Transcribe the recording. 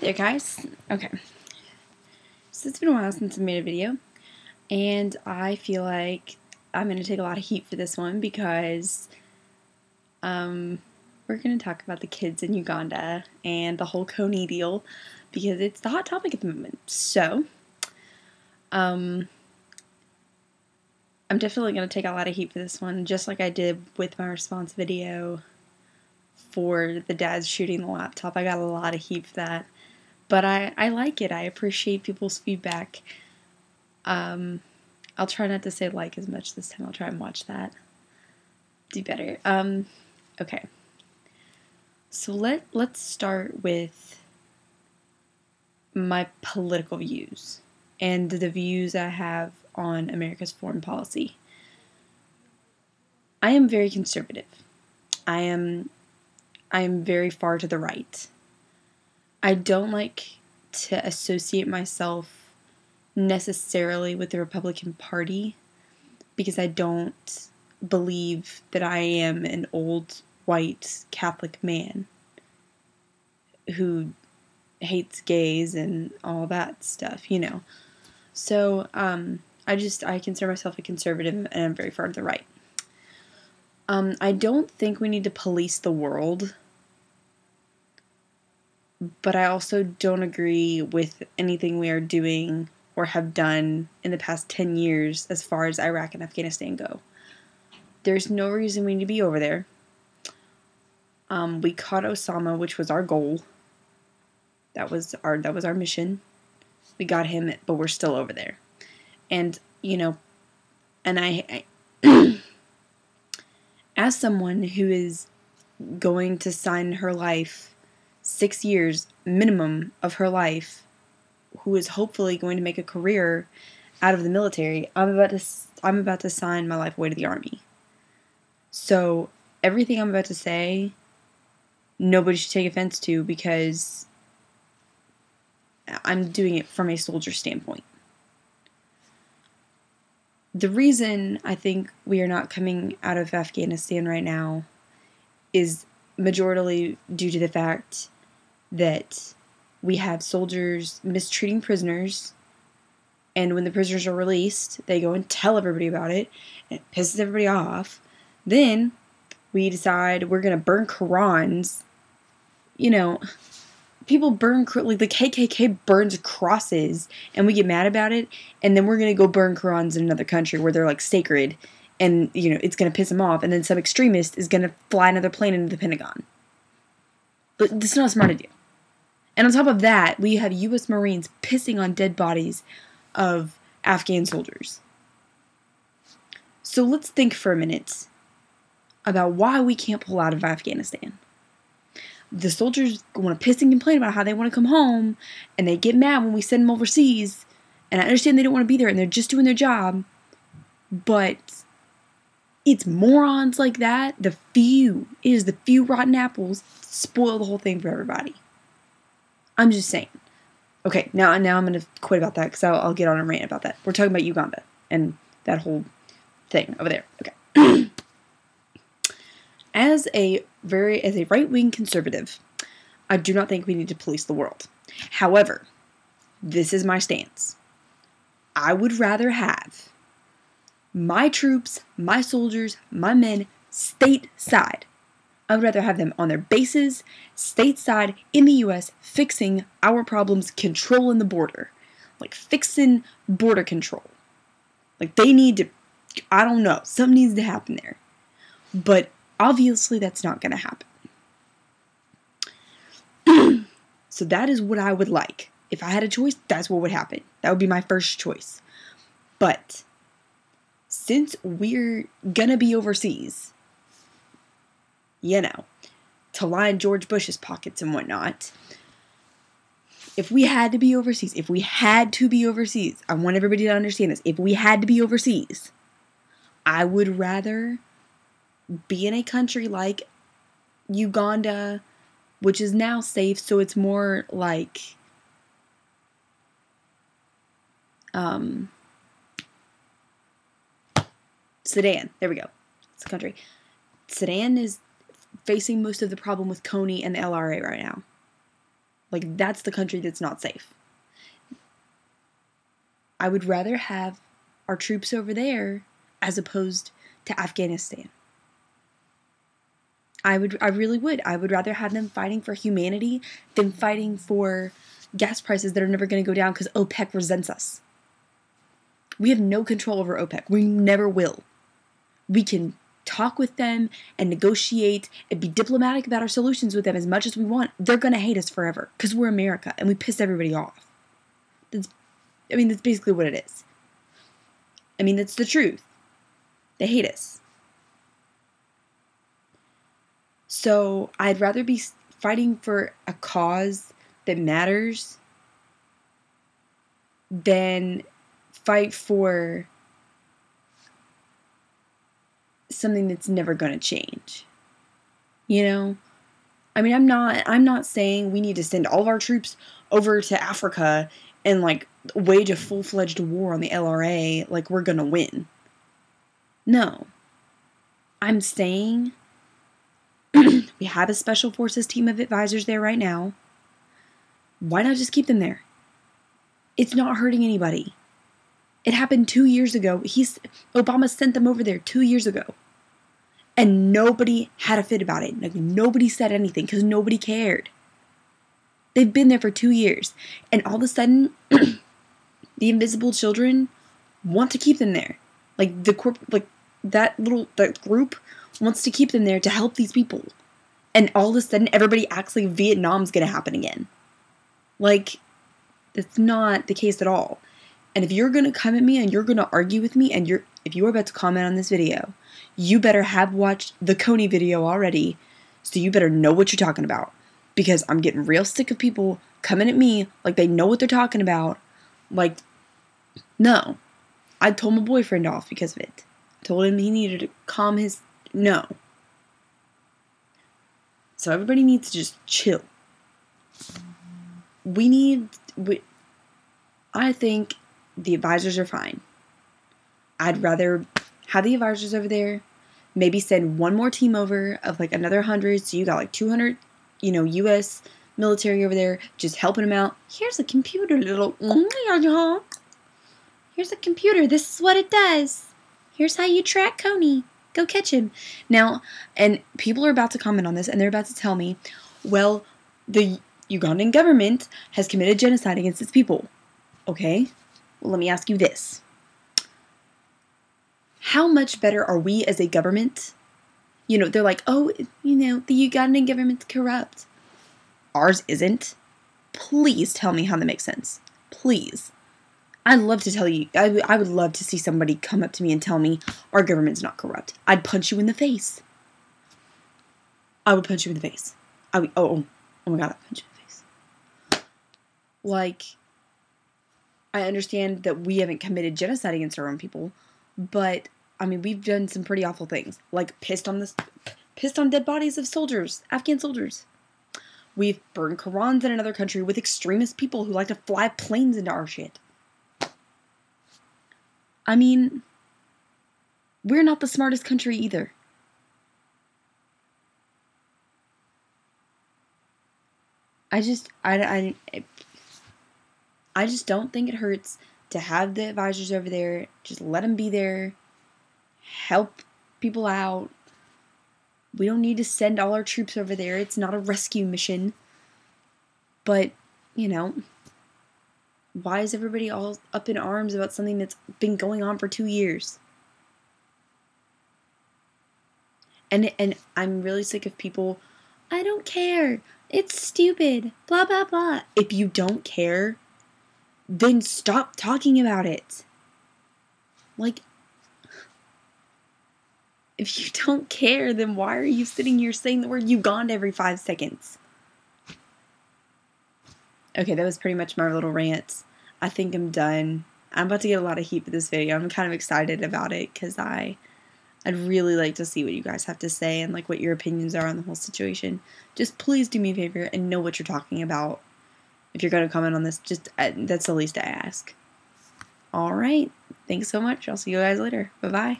There, guys. Okay. So it's been a while since I made a video, and I feel like I'm going to take a lot of heat for this one because we're going to talk about the kids in Uganda and the whole Kony deal because it's the hot topic at the moment. So, I'm definitely going to take a lot of heat for this one, just like I did with my response video for the dads shooting the laptop. I got a lot of heat for that. But I like it. I appreciate people's feedback. I'll try not to say like as much this time. I'll try and watch that. Do better. Okay. So let's start with my political views and the views I have on America's foreign policy. I am very conservative. I am very far to the right. I don't like to associate myself necessarily with the Republican Party because I don't believe that I am an old white Catholic man who hates gays and all that stuff, you know. So, I consider myself a conservative and I'm very far to the right. I don't think we need to police the world. But I also don't agree with anything we are doing or have done in the past 10 years as far as Iraq and Afghanistan go. There's no reason we need to be over there. We caught Osama, which was our goal. That was our mission. We got him, but we're still over there. And, you know, and I as someone who is going to sign her life 6 years minimum of her life, who is hopefully going to make a career out of the military, I'm about to sign my life away to the Army. So everything I'm about to say, nobody should take offense to because I'm doing it from a soldier standpoint. The reason I think we are not coming out of Afghanistan right now is majorly due to the fact that we have soldiers mistreating prisoners, and when the prisoners are released, they go and tell everybody about it, and it pisses everybody off. Then we decide we're going to burn Qurans. You know, people burn, like the KKK burns crosses, and we get mad about it, and then we're going to go burn Qurans in another country where they're like sacred, and, you know, it's going to piss them off, and then some extremist is going to fly another plane into the Pentagon. But this is not a smart idea. And on top of that, we have U.S. Marines pissing on dead bodies of Afghan soldiers. So let's think for a minute about why we can't pull out of Afghanistan. The soldiers want to piss and complain about how they want to come home, and they get mad when we send them overseas, and I understand they don't want to be there, and they're just doing their job, but it's morons like that, it is the few rotten apples, spoil the whole thing for everybody. I'm just saying. Okay, now I'm going to quit about that because I'll get on a rant about that. We're talking about Uganda and that whole thing over there. Okay. As a right-wing conservative, I do not think we need to police the world. However, this is my stance. I would rather have my troops, my soldiers, my men stateside. I would rather have them on their bases, stateside, in the U.S., fixing our problems, controlling the border. Like, fixing border control. Like, they need to, I don't know, something needs to happen there. But, obviously, that's not going to happen. So that is what I would like. If I had a choice, that's what would happen. That would be my first choice. But, since we're gonna be overseas, you know, to line George Bush's pockets and whatnot. If we had to be overseas, I want everybody to understand this. If we had to be overseas, I would rather be in a country like Uganda, which is now safe, so it's more like, Sudan. There we go. It's a country. Sudan is facing most of the problem with Kony and the LRA right now. Like, that's the country that's not safe. I would rather have our troops over there as opposed to Afghanistan. I really would. I would rather have them fighting for humanity than fighting for gas prices that are never going to go down because OPEC resents us. We have no control over OPEC. We never will. We can talk with them and negotiate and be diplomatic about our solutions with them as much as we want. They're going to hate us forever because we're America and we piss everybody off. That's basically what it is. That's the truth. They hate us. So I'd rather be fighting for a cause that matters than fight for something that's never going to change. I'm not saying we need to send all of our troops over to Africa and like wage a full-fledged war on the LRA like we're going to win. No. I'm saying we have a special forces team of advisors there right now. Why not just keep them there? It's not hurting anybody. It happened 2 years ago. Obama sent them over there 2 years ago. And nobody had a fit about it. Like, nobody said anything because nobody cared. They've been there for 2 years. And all of a sudden, the invisible children want to keep them there. Like, that group wants to keep them there to help these people. And all of a sudden, everybody acts like Vietnam's going to happen again. Like, that's not the case at all. And if you're going to come at me and you're going to argue with me and if you're about to comment on this video, you better have watched the Kony video already, so you better know what you're talking about. Because I'm getting real sick of people coming at me like they know what they're talking about. Like, no. I told my boyfriend off because of it. I told him he needed to calm his... No. So everybody needs to just chill. I think the advisors are fine. I'd rather have the advisors over there, maybe send one more team over of like another 100, so you got like 200, U.S. military over there just helping them out. Here's a computer, Here's a computer. This is what it does. Here's how you track Kony. Go catch him. Now, and people are about to comment on this, and they're about to tell me, well, the Ugandan government has committed genocide against its people. Okay? Well, let me ask you this. How much better are we as a government? They're like, oh, the Ugandan government's corrupt. Ours isn't. Please tell me how that makes sense. Please. I'd love to tell you. I would love to see somebody come up to me and tell me our government's not corrupt. I'd punch you in the face. I would punch you in the face. Oh my God, I'd punch you in the face. Like, I understand that we haven't committed genocide against our own people, but we've done some pretty awful things, like pissed on dead bodies of soldiers, Afghan soldiers. We've burned Qurans in another country with extremist people who like to fly planes into our shit. We're not the smartest country either. I just don't think it hurts to have the advisors over there. Just let them be there. Help people out. We don't need to send all our troops over there. It's not a rescue mission. But, why is everybody all up in arms about something that's been going on for 2 years? And I'm really sick of people, I don't care. It's stupid. Blah, blah, blah. If you don't care, then stop talking about it. Like, if you don't care, then why are you sitting here saying the word Uganda every 5 seconds? Okay, that was pretty much my little rant. I think I'm done. I'm about to get a lot of heat for this video. I'm kind of excited about it because I'd really like to see what you guys have to say and like what your opinions are on the whole situation. Just please do me a favor and know what you're talking about. If you're going to comment on this, just that's the least I ask. All right. Thanks so much. I'll see you guys later. Bye-bye.